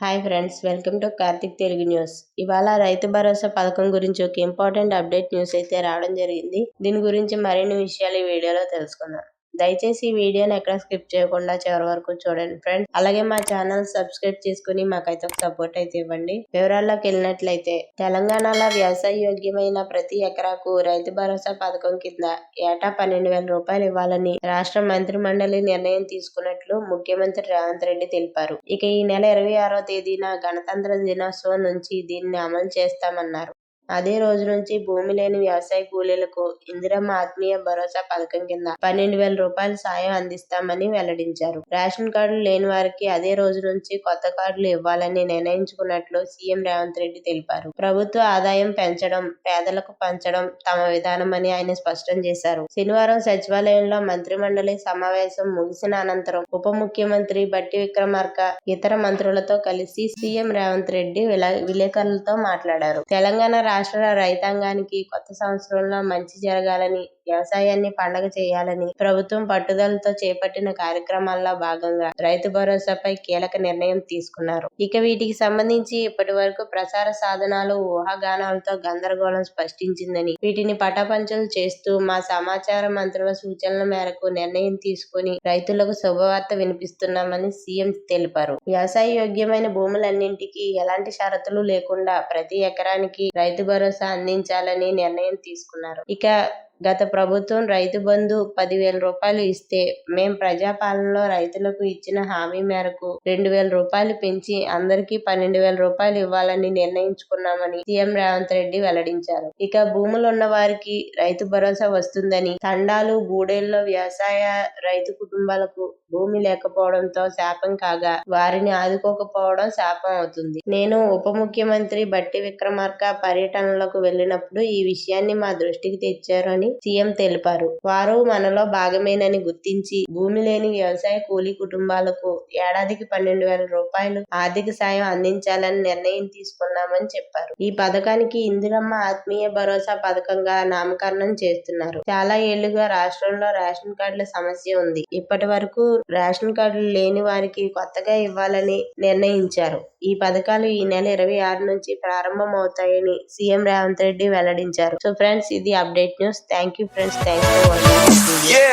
Hi friends, welcome to Karthik Telugu news. ఇవాళ రైతు భరోసా పథకం గురించి ఒక ఇంపార్టెంట్ అప్డేట్ న్యూస్ అయితే రావడం జరిగింది. దీని గురించి మరిన్ని విషయాలు ఈ వీడియోలో తెలుసుకుందాం. దయచేసి ఈ వీడియోని ఎక్కడ స్కిప్ చేయకుండా చివరి వరకు చూడండి ఫ్రెండ్స్. అలాగే మా ఛానల్ సబ్స్క్రైబ్ చేసుకుని మాకైతే ఒక సపోర్ట్ అయితే ఇవ్వండి. వివరాల్లోకి వెళ్ళినట్లయితే, తెలంగాణలో వ్యవసాయ యోగ్యమైన ప్రతి ఎకరాకు రైతు భరోసా పథకం కింద ఏటా 12,000 రూపాయలు ఇవ్వాలని రాష్ట్ర మంత్రి మండలి నిర్ణయం తీసుకున్నట్లు ముఖ్యమంత్రి రేవంత్ రెడ్డి తెలిపారు. ఇక ఈ నెల 26వ తేదీన గణతంత్ర దినోత్సవం నుంచి దీన్ని అమలు చేస్తామన్నారు. అదే రోజు నుంచి భూమి లేని వ్యవసాయ కూలీలకు ఇందిరమ్మ ఆత్మీయ భరోసా పథకం కింద 12,000 రూపాయల సాయం అందిస్తామని వెల్లడించారు. రేషన్ కార్డులు లేని వారికి అదే రోజు నుంచి కొత్త కార్డులు ఇవ్వాలని నిర్ణయించుకున్నట్లు సీఎం రేవంత్ రెడ్డి తెలిపారు. ప్రభుత్వ ఆదాయం పెంచడం, పేదలకు పంచడం తమ విధానమని ఆయన స్పష్టం చేశారు. శనివారం సచివాలయంలో మంత్రి మండలి సమావేశం ముగిసిన అనంతరం ఉప ముఖ్యమంత్రి బట్టి విక్రమార్క ఇతర మంత్రులతో కలిసి సీఎం రేవంత్ రెడ్డి విలేకరులతో మాట్లాడారు. తెలంగాణ రాష్ట్ర రైతాంగానికి కొత్త సంవత్సరంలో మంచి జరగాలని, వ్యవసాయాన్ని పండగ చేయాలని ప్రభుత్వం పట్టుదలతో చేపట్టిన కార్యక్రమాల్లో భాగంగా రైతు భరోసాపై కీలక నిర్ణయం తీసుకున్నారు. ఇక వీటికి సంబంధించి ఇప్పటి వరకు ప్రసార సాధనాలు ఊహాగానాలతో గందరగోళం సృష్టించిందని, వీటిని పటాపంచలు చేస్తూ మా సమాచార మంత్రుల సూచనల మేరకు నిర్ణయం తీసుకుని రైతులకు శుభవార్త వినిపిస్తున్నామని సీఎం తెలిపారు. వ్యవసాయ యోగ్యమైన భూములన్నింటికీ ఎలాంటి షరతులు లేకుండా ప్రతి ఎకరానికి రైతు భరోసా అందించాలని నిర్ణయం తీసుకున్నారు. ఇక గత ప్రభుత్వం రైతు బంధు 10,000 రూపాయలు ఇస్తే, మేం ప్రజాపాలనలో రైతులకు ఇచ్చిన హామీ మేరకు 2,000 రూపాయలు పెంచి అందరికీ 12,000 రూపాయలు ఇవ్వాలని నిర్ణయించుకున్నామని సీఎం రేవంత్ రెడ్డి వెల్లడించారు. ఇక భూములున్న వారికి రైతు భరోసా వస్తుందని, తండాలు గూడెల్లో వ్యవసాయ రైతు కుటుంబాలకు భూమి లేకపోవడంతో శాపం కాగా, వారిని ఆదుకోకపోవడం శాపం అవుతుంది. నేను ఉప ముఖ్యమంత్రి బట్టి విక్రమార్క పర్యటనలకు వెళ్లినప్పుడు ఈ విషయాన్ని మా దృష్టికి తెచ్చారు అని సీఎం తెలిపారు. వారు మనలో భాగమేనని గుర్తించి భూమి లేని వ్యవసాయ కూలీ కుటుంబాలకు ఏడాదికి 12,000 రూపాయలు ఆర్థిక సాయం అందించాలని నిర్ణయం తీసుకున్నామని చెప్పారు. ఈ పథకానికి ఇందిరమ్మ ఆత్మీయ భరోసా పథకంగా నామకరణం చేస్తున్నారు. చాలా ఏళ్లుగా రాష్ట్రంలో రేషన్ కార్డుల సమస్య ఉంది. ఇప్పటి వరకు రేషన్ కార్డులు లేని వారికి కొత్తగా ఇవ్వాలని నిర్ణయించారు. ఈ పథకాలు ఈ నెల 26 నుంచి ప్రారంభం అవుతాయని సీఎం రేవంత్ రెడ్డి వెల్లడించారు. సో ఫ్రెండ్స్, ఇది update news. Thank you friends. Thanks for watching this video.